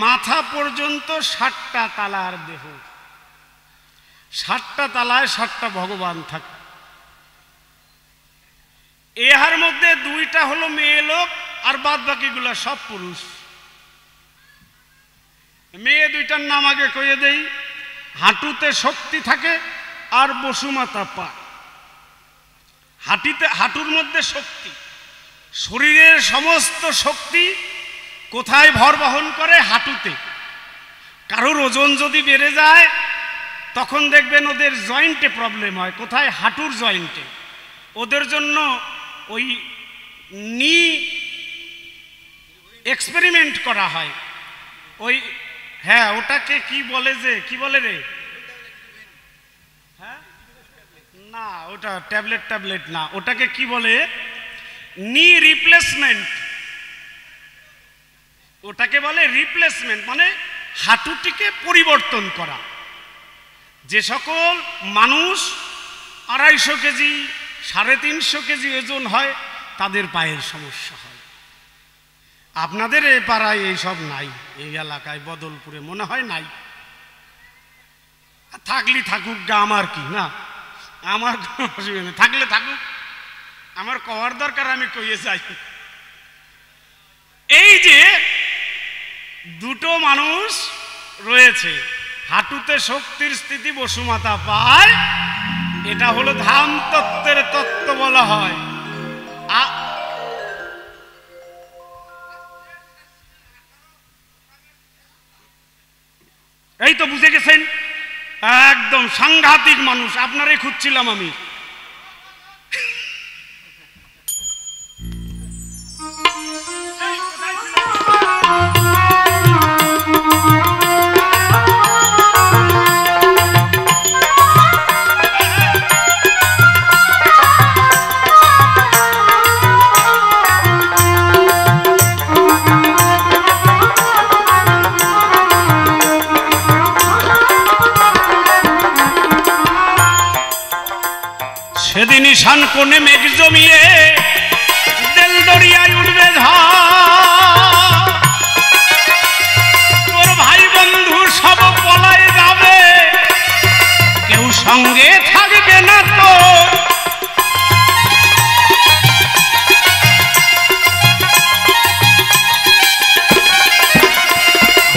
মাথা পর্যন্ত 7টা তালার দেহ। 7টা তালায় 7টা ভগবান থাকে। এহার মধ্যে 2টা হলো মেয়ে লোক, আর বাদ বাকিগুলা সব পুরুষ। মেয়ে 2টার নাম আগে কয়ে দেই। হাঁটুতে শক্তি থাকে আর বসুমাতা পা। হাঁটুর মধ্যে শক্তি, শরীরের সমস্ত শক্তি কোথায় ভর বহন করে? হাঁটুতে। কারোর ওজন যদি বেড়ে যায় তখন দেখবেন ওদের জয়েন্টে প্রবলেম হয়। কোথায়? হাঁটুর জয়েন্টে। ওদের জন্য ওই নি এক্সপেরিমেন্ট করা হয়। ওই হ্যাঁ, ওটাকে কি বলে, যে কি বলে রে? হ্যাঁ না, ওটা ট্যাবলেট না, ওটাকে কি বলে? নি রিপ্লেসমেন্ট। ওটাকে বলে রিপ্লেসমেন্ট, মানে হাঁটুটিকে পরিবর্তন করা। যে সকল মানুষ 250 কেজি 350 কেজি ওজন হয়, তাদের পায়ের সমস্যা হয়। আপনাদের এই পাড়ায় এইসব নাই, এই এলাকায় বদলপুরে মনে হয় নাই। থাকলে থাকুক গা, আমার কি না, আমার কোনো অসুবিধা নেই, থাকলে থাকুক, আমার কওয়ার দরকার, আমি কইয়ে যাই। এই যে দুটো মানুষ রয়েছে, হাঁটুতে শক্তির স্থিতি বসুমাতা পায়, এটা হলো ধাম তত্ত্বের তত্ত্ব বলা হয়। এই তো বুঝে গেছেন, একদম সাংঘাতিক মানুষ, আপনারই খুঁজছিলাম আমি। সেদিন ঈশান কোণে মেঘ জমিয়ে দেল দরিয়ায় উঠবে ঝড়, তোর ভাই বন্ধু সব পলায় যাবে, কেউ সঙ্গে থাকবে না তো।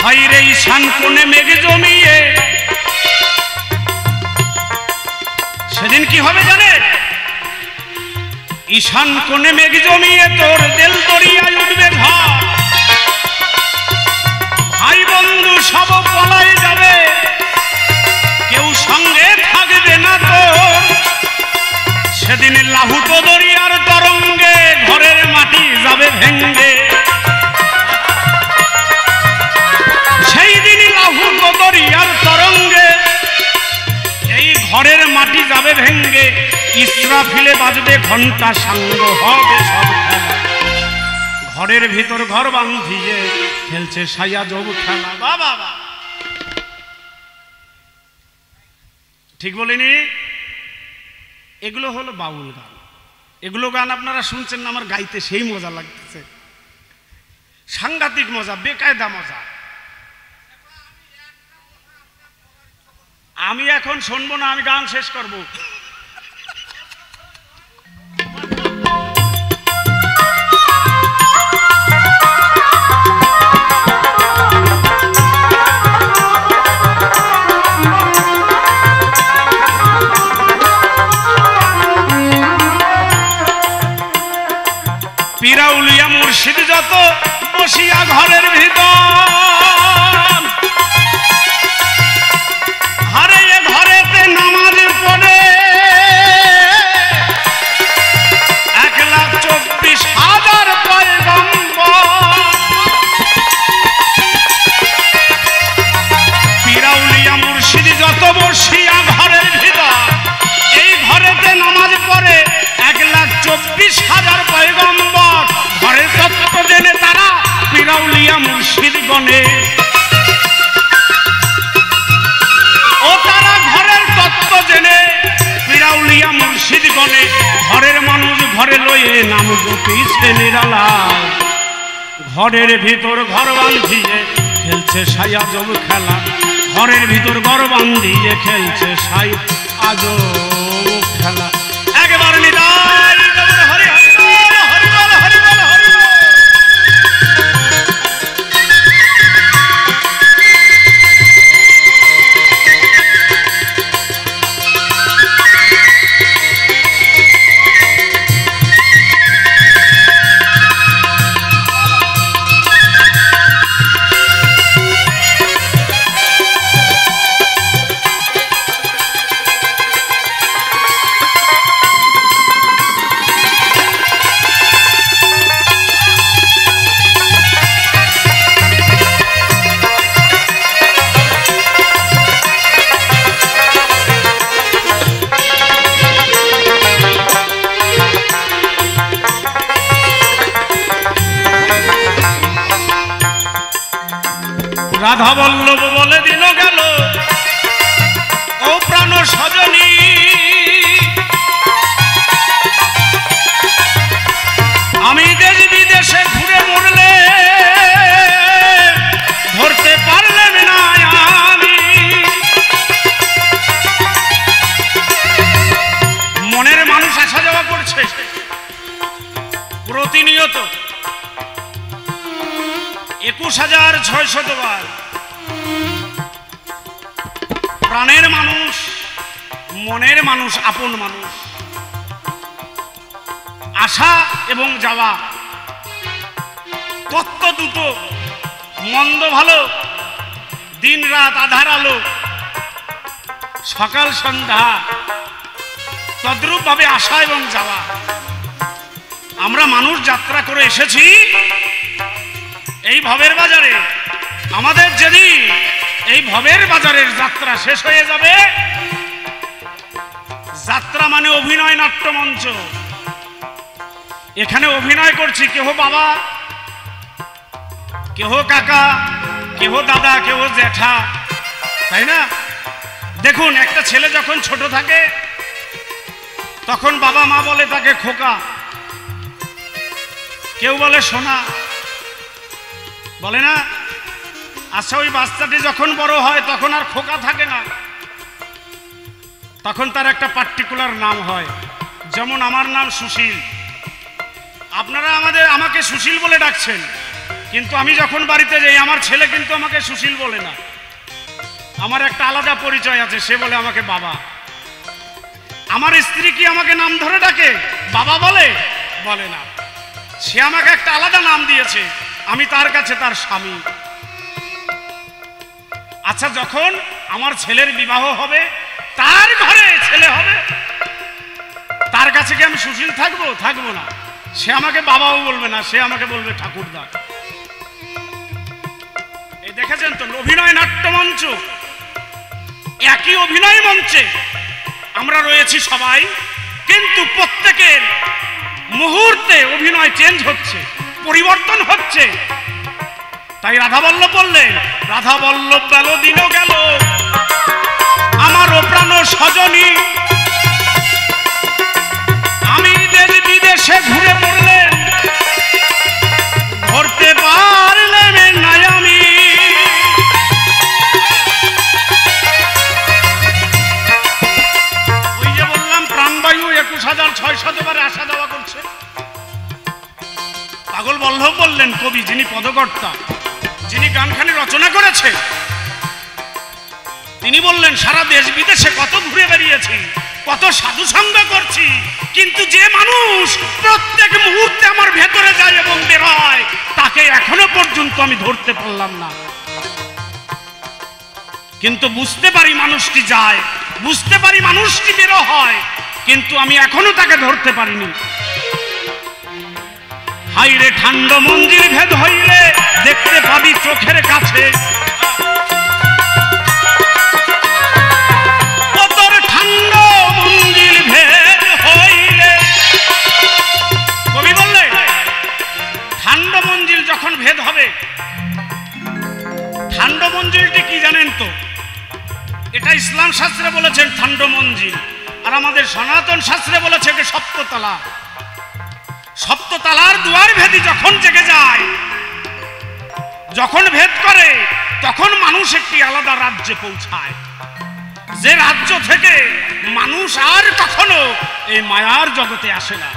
ভাই রে ঈশান কোণে মেঘ জমিয়ে, সেদিন কি হবে জানে, ঈশান কোণে মেঘ জমিয়ে তোর দেল দরিয়ায় উঠবে ঝড়, ভাই বন্ধু সব পলায় যাবে, কেউ সঙ্গে থাকবে না তোর। সেদিন লাহুত দরিয়ার তরঙ্গে ঘরের মাটি যাবে ভেঙ্গে, সেই দিন লাহুত দরিয়ার তরঙ্গে এই ঘরের মাটি যাবে ভেঙ্গে, ইসরাফিলে বাজবে ঘন্টা, সাঙ্গ হবে সব খেলা, ঘরের ভিতর ঘর বাঁধিয়ে খেলছে সাইয়া যোগ খেলা। বাবা ঠিক বলিনি? এগুলো হলো বাউল গান। এগুলো গান আপনারা শুনছেন না, আমার গাইতে সেই মজা লাগতেছে, সাংঘাতিক মজা, বেকায়দা মজা। আমি এখন শুনবো না, আমি গান শেষ করব। পীরাউলিয়া মুর্শিদ যত বসিয়া ঘরের ভিতর, হারে ঘরেতে নামাজ পড়ে 1,24,000 পয়গম্বর। পীরাউলিয়া মুর্শিদ যত বসিয়া ঘরের ভিতর, এই ঘরেতে নামাজ পড়ে 1,24,000 পয়গম্বর। ঘরের তত্ত্ব জেনে তারা পীরাউলিয়া মুর্শিদ গণে, ও তারা ঘরের তত্ত্ব জেনে পীরাউলিয়া মুর্শিদ গণে। ঘরের মানুষ ঘরে লয়ে নাম জপিছে নিরালায়, ঘরের ভিতর ঘর বাঁধিয়ে খেলছে সাই আজব খেলা, ঘরের ভিতর ঘর বাঁধিয়ে খেলছে সাই আজব খেলা। একবার নিদাই হরি হরি বল, হরি বল, হরি বল, হরি বল। রাধা বল্লভ বলে দিল গেল, ও প্রাণ সজনী প্রাণের মানুষ, মনের মানুষ, আপন মানুষ। আসা এবং যাওয়া তত্ত্ব দুটো, মন্দ ভালো, দিন রাত, আধার আলো, সকাল সন্ধ্যা, তদ্রূপ ভাবে আসা এবং যাওয়া। আমরা মানুষ যাত্রা করে এসেছি এই ভবের বাজারে। আমাদের যেদিন এই ভবের বাজারের যাত্রা শেষ হয়ে যাবে, যাত্রা মানে অভিনয় নাট্যমঞ্চ। এখানে অভিনয় করছি, কেহ বাবা, কেহ কাকা, কেহ দাদা, কেহ জ্যাঠা, তাই না? দেখুন, একটা ছেলে যখন ছোট থাকে তখন বাবা মা বলে তাকে খোকা, কেউ বলে সোনা, বলে না? আচ্ছা, ওই বাচ্চাটি যখন বড় হয় তখন আর খোকা থাকে না, তখন তার একটা পার্টিকুলার নাম হয়। যেমন আমার নাম সুশীল, আপনারা আমাকে সুশীল বলে ডাকছেন, কিন্তু আমি যখন বাড়িতে যাই আমার ছেলে কিন্তু আমাকে সুশীল বলে না, আমার একটা আলাদা পরিচয় আছে, সে বলে আমাকে বাবা। আমার স্ত্রী কি আমাকে নাম ধরে ডাকে, বাবা বলে? বলে না, সে আমাকে একটা আলাদা নাম দিয়েছে, আমি তার কাছে তার স্বামী। আচ্ছা, যখন আমার ছেলের বিবাহ হবে, তার ঘরে ছেলে হবে, তার কাছে কি আমি সুশীল থাকবো? থাকবো না। সে আমাকে বাবাও বলবে না, সে আমাকে বলবে ঠাকুরদা। এই দেখেছেন তো, অভিনয় নাট্যমঞ্চ। একই অভিনয় মঞ্চে আমরা রয়েছি সবাই, কিন্তু প্রত্যেকের মুহূর্তে অভিনয় চেঞ্জ হচ্ছে, পরিবর্তন হচ্ছে। তাই রাধাবল্লভ বললেন, রাধাবল্লভ গেল দিনও গেল আমার প্রাণ সজনী, আমি দেশ বিদেশে ঘুরে পড়লেন ধরতে পারলেন নাই আমি। ওই যে বললাম প্রাণবায়ু 21,600 বারে আসা যাওয়া করছে। পাগল বল্লভ বললেন, কবি যিনি পদকর্তা, যিনি গানখানি রচনা করেছে, তিনি বললেন সারা দেশ বিদেশে কত ঘুরে বেরিয়েছি, কত সাধু সঙ্গ করছি, কিন্তু যে মানুষ প্রত্যেক মুহূর্তে আমার ভেতরে যায় এবং বের হয়, তাকে এখনো পর্যন্ত আমি ধরতে পারলাম না। কিন্তু বুঝতে পারি মানুষটি যায়, বুঝতে পারি মানুষটি বের হয়, কিন্তু আমি এখনো তাকে ধরতে পারিনি। হাইরে ঠান্ডা মঞ্জিল ভেদ হইলে দেখতে পাবি চোখের কাছে, তোর ঠান্ডা মঞ্জিল ভেদ হইলে। কবি বললেন ঠান্ডা মঞ্জিল যখন ভেদ হবে, ঠান্ডা মঞ্জিলটি কি জানেন তো? এটা ইসলাম শাস্ত্রে বলেছেন ঠান্ডা মঞ্জিল, আর আমাদের সনাতন শাস্ত্রে বলেছে এটা সপ্ততলা। সপ্ততলার দুয়ার ভেদি যখন জেগে যায়, যখন ভেদ করে, তখন মানুষ একটি আলাদা রাজ্যে পৌঁছায়, যে রাজ্য থেকে মানুষ আর কখনো এই মায়ার জগতে আসে না।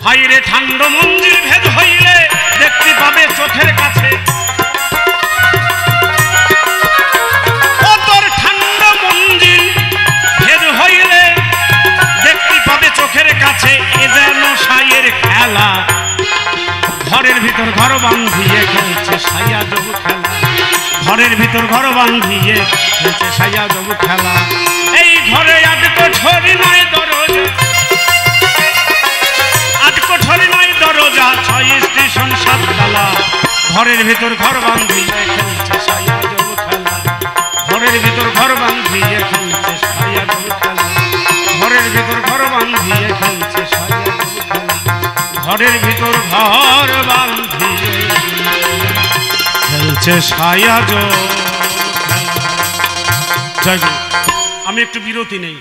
হাইরে ঠান্ডা মঞ্জিল ভেদ হইলে দেখতে পাবে চোখের কাছে, তোর ঠান্ডা মঞ্জিল ভেদ হইলে দেখতে পাবে চোখের কাছে। এ যেন সাইয়ের খেলা, ঘরের ভিতর ঘর বাঁধিয়ে খেলছে সাইয়া জবু খেলা, ঘরের ভিতর ঘর বাঁধিয়ে খেলছে সাইয়া জবু খেলা। এই ঘরে আট কোঠরি নয় দরজা, আট কোঠরি নয় দরজা, 6 স্টেশন 7 তালা, ঘরের ভিতর ঘর বাঁধিয়ে খেলছে সাইয়া জবু খেলা, ঘরের ভিতর ঘর বাঁধিয়ে খেলছে সাইয়া জবু খেলা, ঘরের ভিতর ঘর বাঁধিয়ে খেলছে সাইয়া জবু খেলা, ঘরের ভিতর ঘর বাঁধিয়ে খেলছে সাইয়া জবু খেলা। আমি একটু বিরতি নেই।